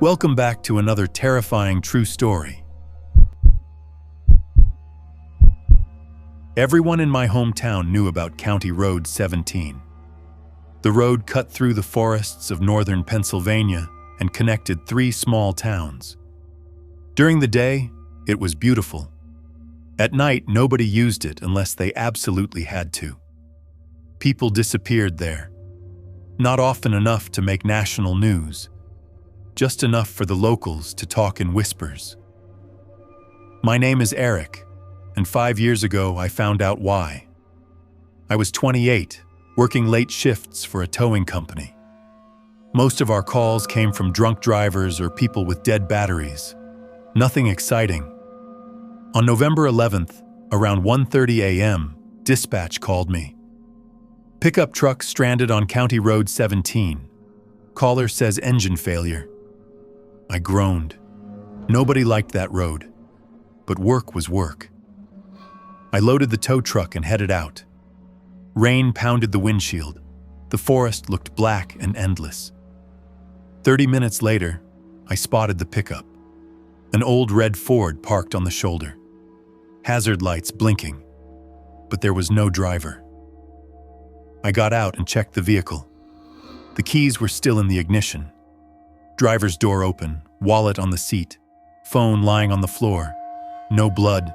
Welcome back to another terrifying true story. Everyone in my hometown knew about County Road 17. The road cut through the forests of northern Pennsylvania and connected three small towns. During the day, it was beautiful. At night, nobody used it unless they absolutely had to. People disappeared there. Not often enough to make national news, just enough for the locals to talk in whispers. My name is Eric, and 5 years ago I found out why. I was 28, working late shifts for a towing company. Most of our calls came from drunk drivers or people with dead batteries. Nothing exciting. On November 11th, around 1:30 a.m., dispatch called me. Pickup truck stranded on County Road 17. Caller says engine failure. I groaned. Nobody liked that road, but work was work. I loaded the tow truck and headed out. Rain pounded the windshield. The forest looked black and endless. 30 minutes later, I spotted the pickup. An old red Ford parked on the shoulder. Hazard lights blinking, but there was no driver. I got out and checked the vehicle. The keys were still in the ignition. Driver's door open, wallet on the seat, phone lying on the floor. No blood,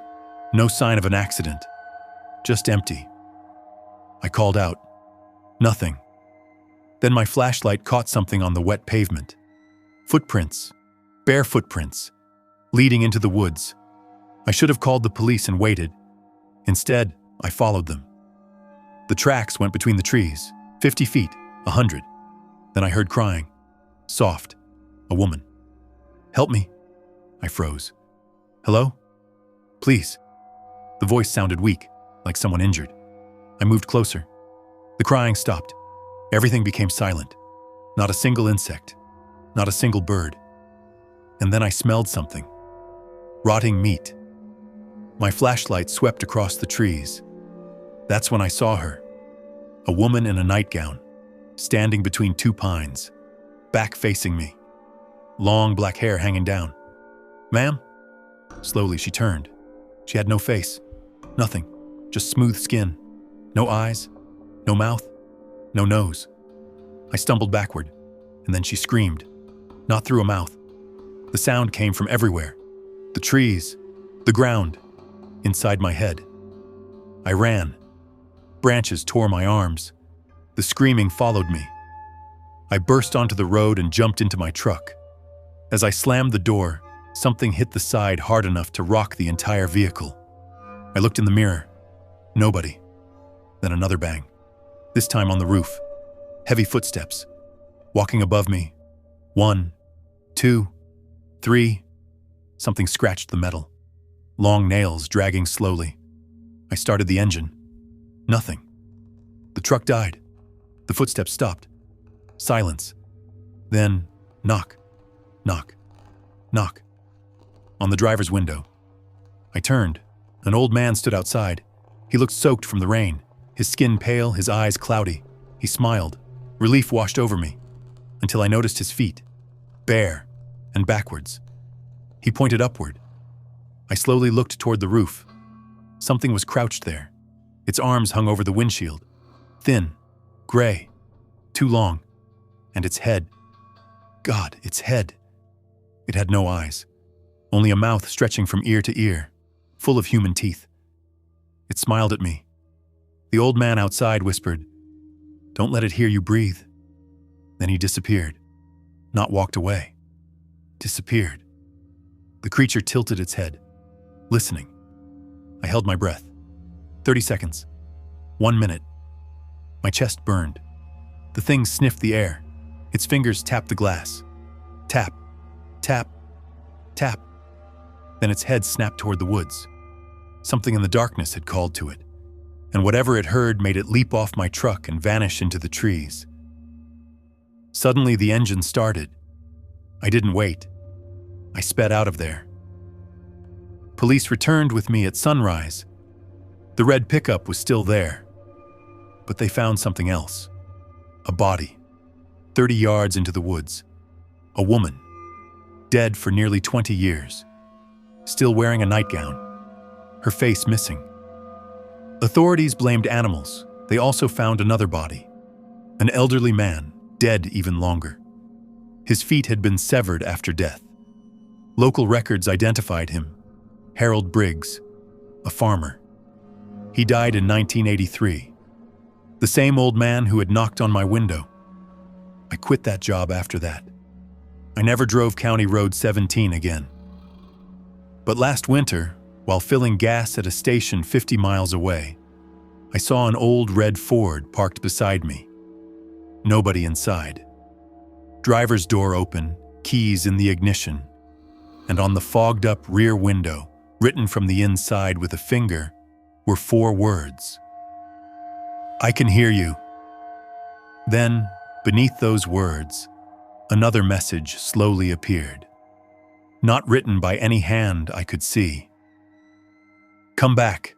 no sign of an accident. Just empty. I called out. Nothing. Then my flashlight caught something on the wet pavement. Footprints. Bare footprints. Leading into the woods. I should have called the police and waited. Instead, I followed them. The tracks went between the trees, 50 feet, 100. Then I heard crying. Soft. A woman. Help me. I froze. Hello? Please. The voice sounded weak, like someone injured. I moved closer. The crying stopped. Everything became silent. Not a single insect. Not a single bird. And then I smelled something. Rotting meat. My flashlight swept across the trees. That's when I saw her. A woman in a nightgown, standing between two pines, back facing me. Long black hair hanging down. Ma'am? Slowly she turned. She had no face. Nothing. Just smooth skin. No eyes. No mouth. No nose. I stumbled backward, and then she screamed. Not through a mouth. The sound came from everywhere. The trees. The ground. Inside my head. I ran. Branches tore my arms. The screaming followed me. I burst onto the road and jumped into my truck. As I slammed the door, something hit the side hard enough to rock the entire vehicle. I looked in the mirror. Nobody. Then another bang. This time on the roof. Heavy footsteps. Walking above me. 1, 2, 3. Something scratched the metal. Long nails dragging slowly. I started the engine. Nothing. The truck died. The footsteps stopped. Silence. Then, knock. Knock. Knock. On the driver's window. I turned. An old man stood outside. He looked soaked from the rain, his skin pale, his eyes cloudy. He smiled. Relief washed over me, until I noticed his feet, bare and backwards. He pointed upward. I slowly looked toward the roof. Something was crouched there. Its arms hung over the windshield. Thin, gray, too long. And its head. God, its head. It had no eyes. Only a mouth stretching from ear to ear, full of human teeth. It smiled at me. The old man outside whispered, "Don't let it hear you breathe." Then he disappeared. Not walked away. Disappeared. The creature tilted its head, listening. I held my breath. 30 seconds. 1 minute. My chest burned. The thing sniffed the air. Its fingers tapped the glass. Tap, tap, tap. Then its head snapped toward the woods. Something in the darkness had called to it, and whatever it heard made it leap off my truck and vanish into the trees. Suddenly the engine started. I didn't wait. I sped out of there. Police returned with me at sunrise. The red pickup was still there, but they found something else. A body, 30 yards into the woods. A woman, dead for nearly 20 years, still wearing a nightgown, her face missing. Authorities blamed animals. They also found another body, an elderly man, dead even longer. His feet had been severed after death. Local records identified him, Harold Briggs, a farmer. He died in 1983. The same old man who had knocked on my window. I quit that job after that. I never drove County Road 17 again. But last winter, while filling gas at a station 50 miles away, I saw an old red Ford parked beside me. Nobody inside. Driver's door open, keys in the ignition, and on the fogged-up rear window, written from the inside with a finger, were 4 words. "I can hear you." Then, beneath those words, another message slowly appeared. Not written by any hand I could see. "Come back.